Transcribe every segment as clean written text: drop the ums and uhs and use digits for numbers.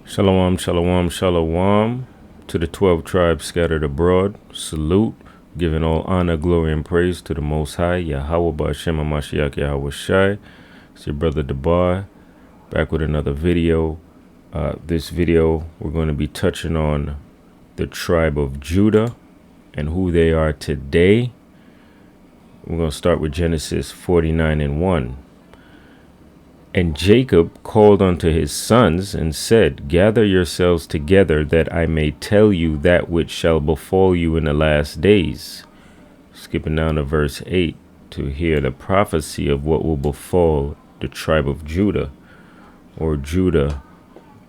Shalom, shalom, shalom to the 12 tribes scattered abroad. Salute, giving all honor, glory, and praise to the Most High, Yahweh Ba'Shem HaMashiach Yahweh Shai. It's your brother Debar, back with another video. This video, we're going to be touching on the tribe of Judah and who they are today. We're going to start with Genesis 49:1. And Jacob called unto his sons and said, Gather yourselves together, that I may tell you that which shall befall you in the last days. Skipping down to verse 8 to hear the prophecy of what will befall the tribe of Judah, or Judah,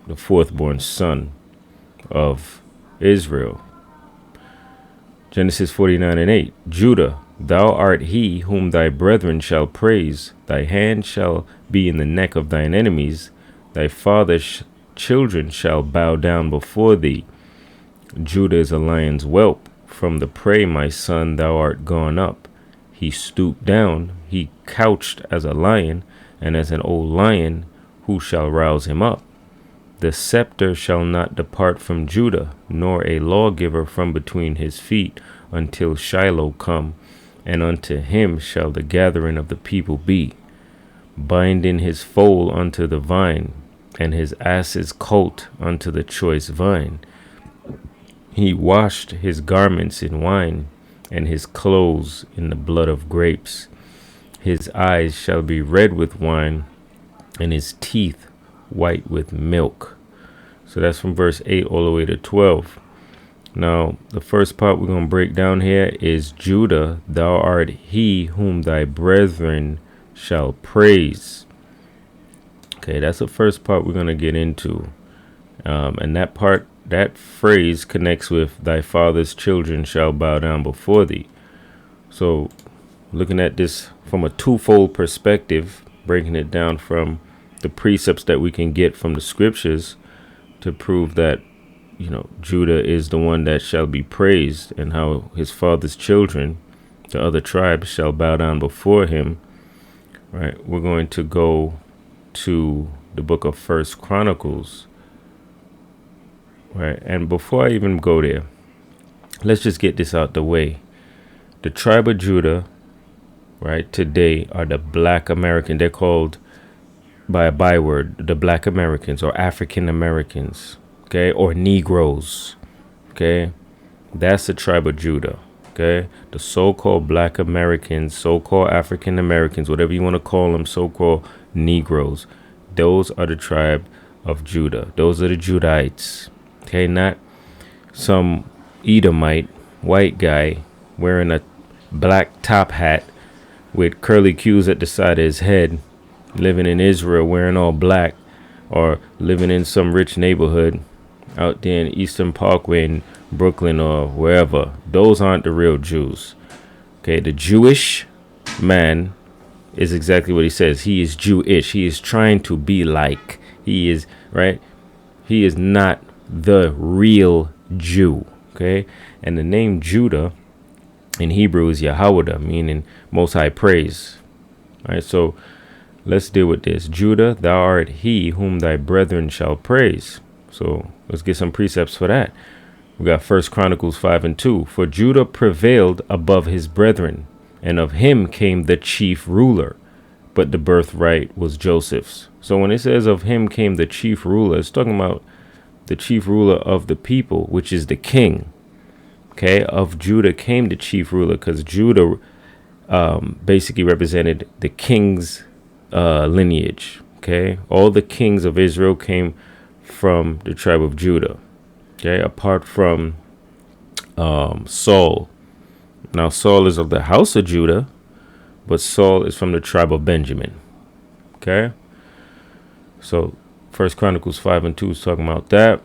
the fourth-born son of Israel. Genesis 49:8. Judah, thou art he whom thy brethren shall praise. Thy hand shall be in the neck of thine enemies. Thy father's children shall bow down before thee. Judah is a lion's whelp. From the prey, my son, thou art gone up. He stooped down. He couched as a lion, and as an old lion, who shall rouse him up? The scepter shall not depart from Judah, nor a lawgiver from between his feet, until Shiloh come, and unto him shall the gathering of the people be. Binding his foal unto the vine, and his ass's colt unto the choice vine. He washed his garments in wine, and his clothes in the blood of grapes. His eyes shall be red with wine, and his teeth white with milk. So that's from verse 8 all the way to 12. Now, the first part we're going to break down here is Judah, thou art he whom thy brethren shall praise. Okay, that's the first part we're going to get into. And that phrase connects with thy father's children shall bow down before thee. So, looking at this from a twofold perspective, breaking it down from the precepts that we can get from the scriptures to prove that, Judah is the one that shall be praised, and how his father's children, the other tribes, shall bow down before him. Right, we're going to go to the book of First Chronicles. Right, and before I even go there, let's just get this out the way. The tribe of Judah, right, today are the Black American. They're called by a byword, the Black Americans or African Americans, okay, or Negroes, okay. That's the tribe of Judah, okay. The so-called Black Americans, so-called African Americans, whatever you want to call them, so-called Negroes, those are the tribe of Judah. Those are the Judahites, okay. Not some Edomite white guy wearing a black top hat with curly Q's at the side of his head, living in Israel wearing all black, or living in some rich neighborhood out there in Eastern Parkway in Brooklyn or wherever. Those aren't the real Jews. Okay, the Jewish man is exactly what he says. He is Jewish. He is trying to be like. He is, right? He is not the real Jew. Okay, and the name Judah in Hebrew is Yahweh, meaning Most High praise. All right, so let's deal with this. Judah, thou art he whom thy brethren shall praise. So let's get some precepts for that. We got First Chronicles 5:2. For Judah prevailed above his brethren, and of him came the chief ruler, but the birthright was Joseph's. So when it says of him came the chief ruler, it's talking about the chief ruler of the people, which is the king. Okay, of Judah came the chief ruler, because Judah basically represented the king's lineage. Okay, all the kings of Israel came from the tribe of Judah. Okay, apart from Saul. Now Saul is of the house of Judah, but Saul is from the tribe of Benjamin. Okay, so First Chronicles 5:2 is talking about that.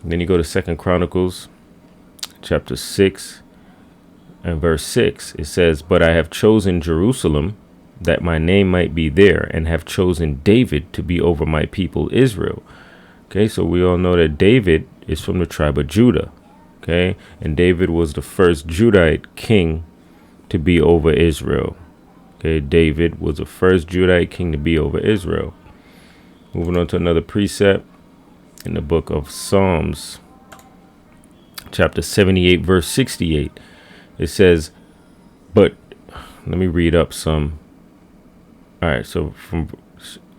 Then you go to Second Chronicles chapter 6 and verse 6. It says, But I have chosen Jerusalem, that my name might be there, and have chosen David to be over my people Israel. Okay, so we all know that David is from the tribe of Judah. Okay, and David was the first Judahite king to be over Israel. Okay, David was the first Judahite king to be over Israel. Moving on to another precept. in the book of Psalms, chapter 78, verse 68. It says, but let me read up some. All right, so from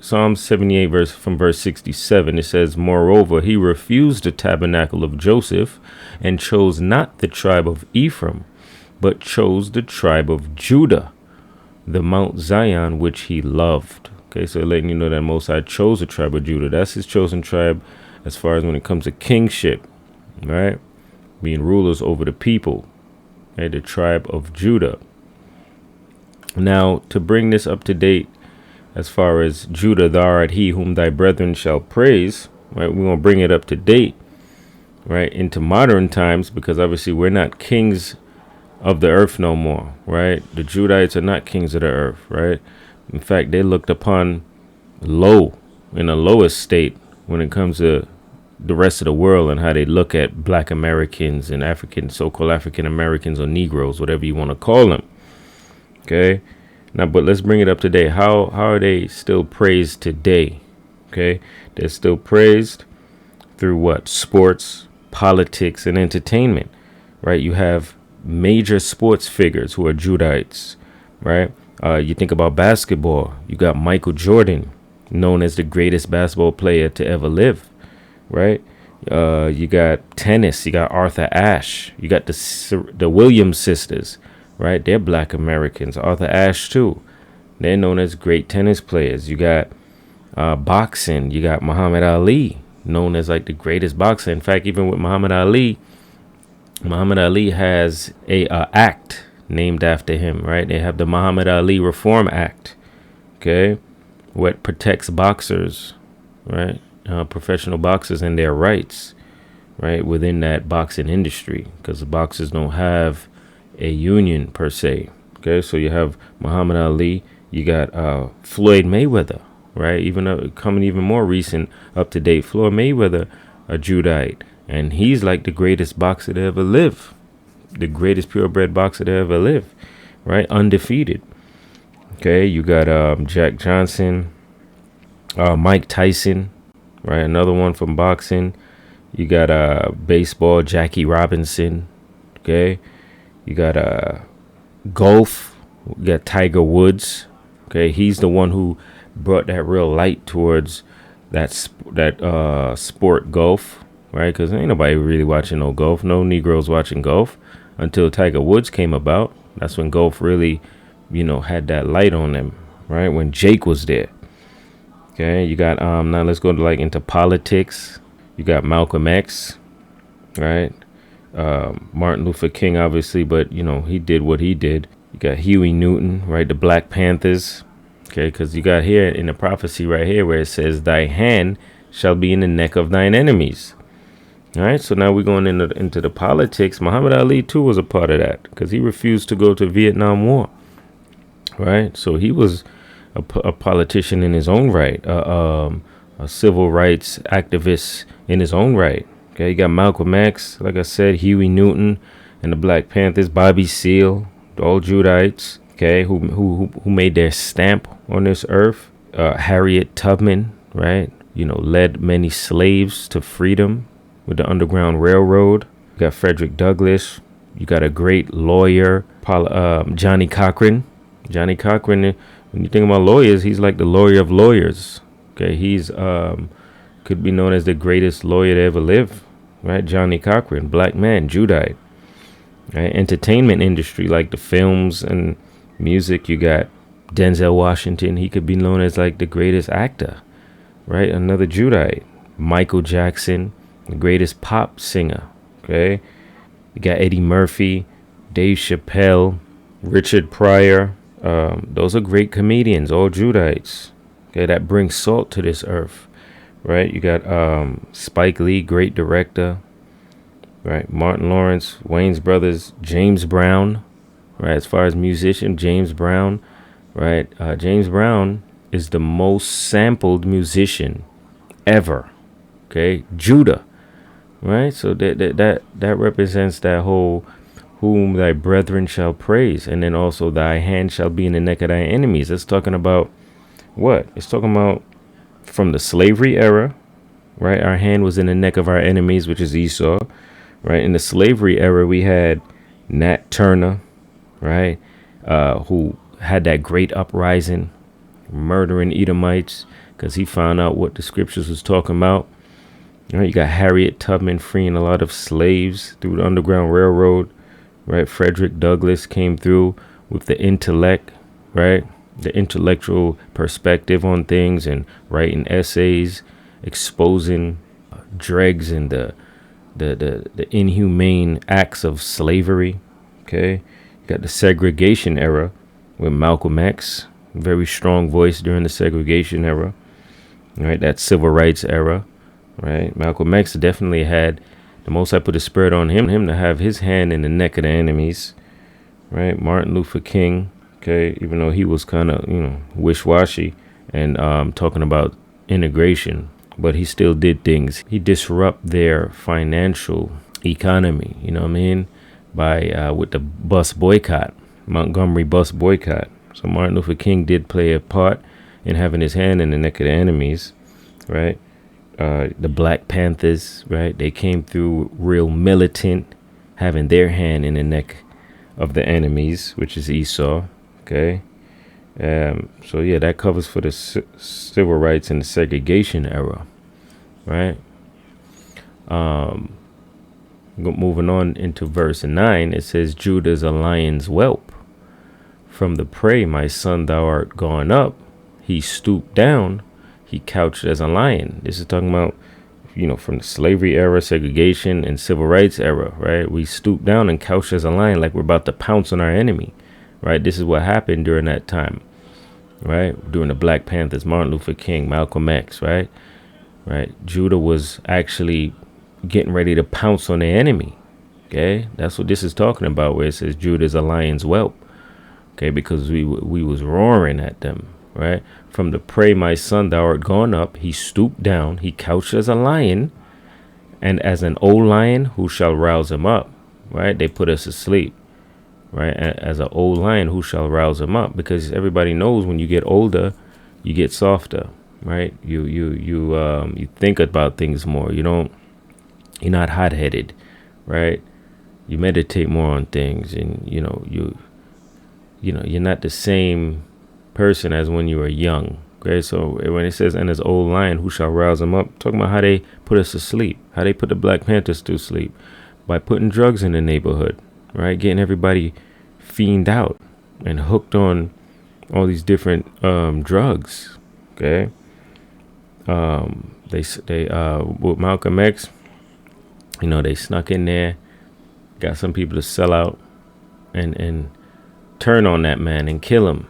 Psalm 78, verse 67, it says, moreover, he refused the tabernacle of Joseph and chose not the tribe of Ephraim, but chose the tribe of Judah, the Mount Zion, which he loved. Okay, so letting you know that Most High chose the tribe of Judah. That's his chosen tribe as far as when it comes to kingship, right? Being rulers over the people, okay? The tribe of Judah. Now, to bring this up to date, as far as Judah, thou art he whom thy brethren shall praise, right? We want to bring it up to date, right, into modern times, because obviously we're not kings of the earth no more, right? The Judahites are not kings of the earth, right? In fact, they looked upon low, in a lowest state when it comes to the rest of the world and how they look at black Americans and African, so-called African Americans or Negroes, whatever you want to call them. Okay. Now, but let's bring it up today. How are they still praised today? Okay. They're still praised through what? Sports, politics, and entertainment, right? You have major sports figures who are Judahites, right? You think about basketball. You got Michael Jordan, known as the greatest basketball player to ever live, right? You got tennis. You got Arthur Ashe. You got the Williams sisters, right? They're black Americans. Arthur Ashe too. They're known as great tennis players. You got boxing. You got Muhammad Ali, known as like the greatest boxer. In fact, even with Muhammad Ali has a act named after him, right? They have the Muhammad Ali Reform Act, okay, what protects boxers, right? Professional boxers and their rights, right, within that boxing industry, because the boxers don't have a union per se. Okay, so you have Muhammad Ali, you got Floyd Mayweather, right? Even coming even more recent, up to date, Floyd Mayweather, a Judahite, and he's like the greatest boxer to ever live, the greatest purebred boxer to ever live, right? Undefeated. Okay, you got Jack Johnson, Mike Tyson, right? Another one from boxing. You got baseball, Jackie Robinson. Okay, you got golf. You got Tiger Woods. Okay, he's the one who brought that real light towards that sport golf, right? Because ain't nobody really watching no golf. No Negroes watching golf until Tiger Woods came about. That's when golf really, had that light on them, right? When Jake was there. Okay, you got now let's go to into politics. You got Malcolm X, right? Martin Luther King, obviously, but he did what he did. You got Huey Newton, right? The Black Panthers. Okay, because you got here in the prophecy right here where it says, "Thy hand shall be in the neck of thine enemies." All right, so now we're going into the politics. Muhammad Ali too was a part of that because he refused to go to Vietnam War. Right, so he was a politician in his own right, a civil rights activist in his own right. Okay, you got Malcolm X, like I said, Huey Newton, and the Black Panthers, Bobby Seale, all Judahites. Okay, who made their stamp on this earth. Harriet Tubman, right? Led many slaves to freedom with the Underground Railroad. You got Frederick Douglass. You got a great lawyer, Johnny Cochran. Johnny Cochran, when you think about lawyers, he's like the lawyer of lawyers. Okay, he's could be known as the greatest lawyer to ever live, right? Johnny Cochran, black man, Judahite. Right? Entertainment industry, like the films and music, you got Denzel Washington. He could be known as like the greatest actor, right? Another Judahite. Michael Jackson, the greatest pop singer. Okay, you got Eddie Murphy, Dave Chappelle, Richard Pryor. Those are great comedians, all Judahites. Okay, that brings salt to this earth, right? You got Spike Lee, great director, right? Martin Lawrence, Wayne's brothers, James Brown, right? As far as musician, James Brown, right? James Brown is the most sampled musician ever. Okay, Judah, right? So that represents that whole whom thy brethren shall praise, and then also thy hand shall be in the neck of thy enemies. It's talking about what? It's talking about from the slavery era, right? Our hand was in the neck of our enemies, which is Esau, right? In the slavery era, we had Nat Turner, right? Who had that great uprising, murdering Edomites because he found out what the scriptures was talking about. Right? You got Harriet Tubman freeing a lot of slaves through the Underground Railroad, right? Frederick Douglass came through with the intellect, right? The intellectual perspective on things and writing essays, exposing dregs and the inhumane acts of slavery. Okay, you got the segregation era with Malcolm X, very strong voice during the segregation era, right? That civil rights era, right? Malcolm X definitely had the Most High put a spirit on him to have his hand in the neck of the enemies, right? Martin Luther King, okay, even though he was kind of, wish-washy and talking about integration, but he still did things. He disrupt their financial economy, you know what I mean, by with the bus boycott, Montgomery bus boycott. So Martin Luther King did play a part in having his hand in the neck of the enemies, right? The Black Panthers, right? They came through real militant, having their hand in the neck of the enemies, which is Esau, okay? So yeah, that covers for the civil rights and the segregation era, right? Moving on into verse 9, it says, Judah is a lion's whelp. From the prey, my son, thou art gone up. He stooped down. He couched as a lion. This is talking about, from the slavery era, segregation, and civil rights era, right? We stooped down and couched as a lion, like we're about to pounce on our enemy, right? This is what happened during that time, right? During the Black Panthers, Martin Luther King, Malcolm X, right? Right. Judah was actually getting ready to pounce on the enemy. Okay, that's what this is talking about, where it says Judah is a lion's whelp. Okay, because we was roaring at them, right? From the prey, my son, thou art gone up. He stooped down. He couched as a lion, and as an old lion, who shall rouse him up? Right? They put us asleep. Right? As an old lion, who shall rouse him up? Because everybody knows when you get older, you get softer. Right? You think about things more. You're not hot-headed, right? You meditate more on things, and you're not the same person as when you were young. Okay, so when it says, and as old lion, who shall rouse them up? Talking about how they put us to sleep, how they put the Black Panthers to sleep by putting drugs in the neighborhood, right? Getting everybody fiend out and hooked on all these different drugs. Okay. They with Malcolm X, they snuck in there, got some people to sell out and turn on that man and kill him.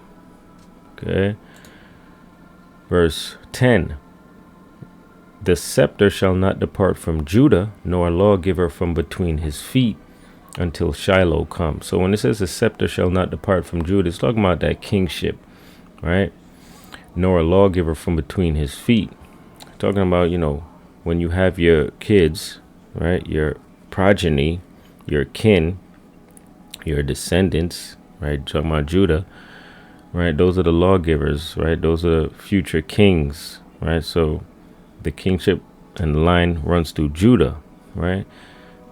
Okay. Verse 10. The scepter shall not depart from Judah, nor a lawgiver from between his feet, until Shiloh come. So when it says the scepter shall not depart from Judah, it's talking about that kingship, right? Nor a lawgiver from between his feet. Talking about, when you have your kids, right? Your progeny, your kin, your descendants, right? Talking about Judah, right? Those are the lawgivers, right? Those are future kings, right? So the kingship and the line runs through Judah, right?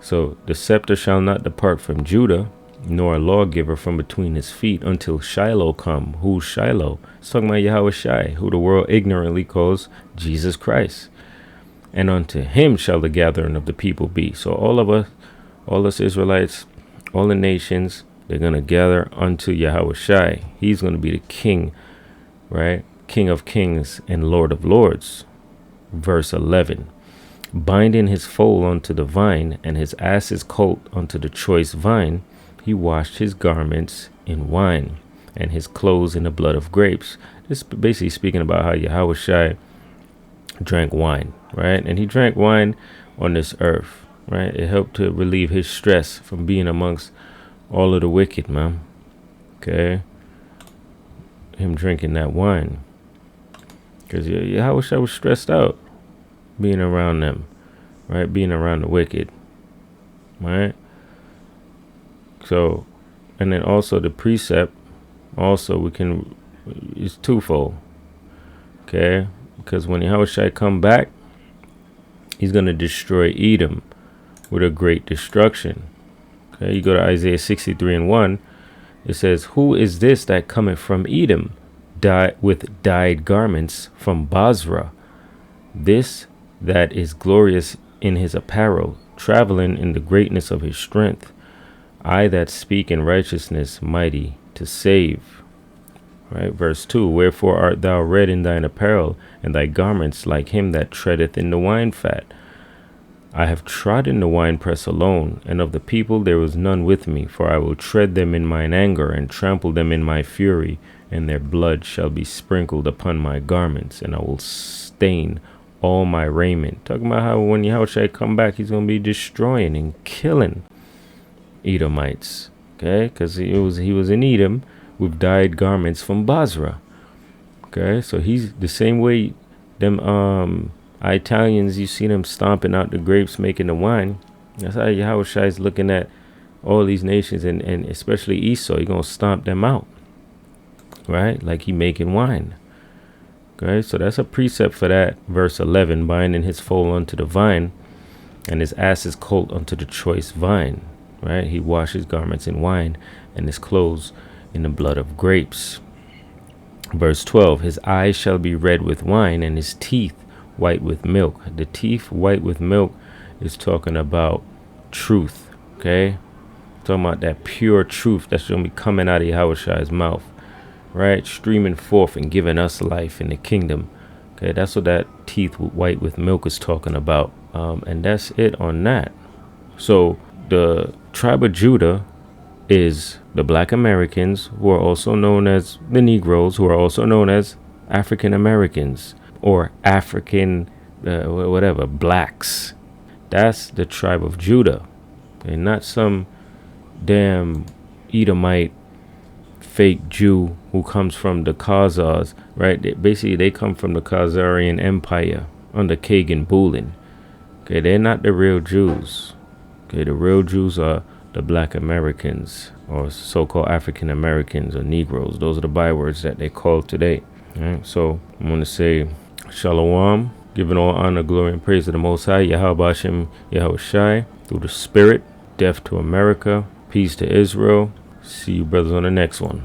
So the scepter shall not depart from Judah, nor a lawgiver from between his feet, until Shiloh come. Who's Shiloh? It's talking about Yahweh Shai, who the world ignorantly calls Jesus Christ. And unto him shall the gathering of the people be. So all of us Israelites, all the nations, they're going to gather unto Yahweh Shai. He's going to be the king, right? King of kings and Lord of lords. Verse 11. Binding his foal unto the vine, and his ass's colt unto the choice vine, he washed his garments in wine, and his clothes in the blood of grapes. This is basically speaking about how Yahweh Shai drank wine, right? And he drank wine on this earth, right? It helped to relieve his stress from being amongst all of the wicked, man. Okay? Him drinking that wine. Because Yahweh Shai was stressed out being around them, right? Being around the wicked, right? So, and then also the precept, also is twofold, okay? Because when Yahweh Shai come back, He's going to destroy Edom with a great destruction. Okay, you go to Isaiah 63:1. It says, "Who is this that cometh from Edom, with dyed garments from Basra? This that is glorious in his apparel, traveling in the greatness of his strength. I that speak in righteousness, mighty to save." Right, verse 2. "Wherefore art thou red in thine apparel, and thy garments like him that treadeth in the wine fat? I have trodden the winepress alone, and of the people there was none with me. For I will tread them in mine anger, and trample them in my fury, and their blood shall be sprinkled upon my garments, and I will stain all my raiment." Talking about how when Yahushua come back, he's going to be destroying and killing Edomites. Okay, because he was in Edom with dyed garments from Basra. Okay, so he's the same way them Italians, you see them stomping out the grapes, making the wine. That's how Yahushua is looking at all these nations, and especially Esau. He's going to stomp them out, right? Like he making wine. Okay, so that's a precept for that. Verse 11, "Binding his foal unto the vine, and his ass's colt unto the choice vine." Right? He washes garments in wine, and his clothes in the blood of grapes. Verse 12, "His eyes shall be red with wine, and his teeth white with milk." The teeth white with milk is talking about truth. Okay, talking about that pure truth that's going to be coming out of Yahushua's mouth, right? Streaming forth and giving us life in the kingdom. Okay, that's what that teeth white with milk is talking about. And that's it on that. So the tribe of Judah is the Black Americans, who are also known as the Negroes, who are also known as African Americans, or African, whatever, blacks. That's the tribe of Judah, and not some damn Edomite fake Jew who comes from the Khazars, right? They come from the Khazarian Empire under Kagan Bulin. Okay, they're not the real Jews. Okay, the real Jews are the Black Americans, or so-called African Americans, or Negroes. Those are the bywords that they call today. All right, so I'm going to say Shalom, giving all honor, glory, and praise to the Most High, Yahweh Hashem, Yahushai, through the Spirit. Death to America, peace to Israel. See you brothers on the next one.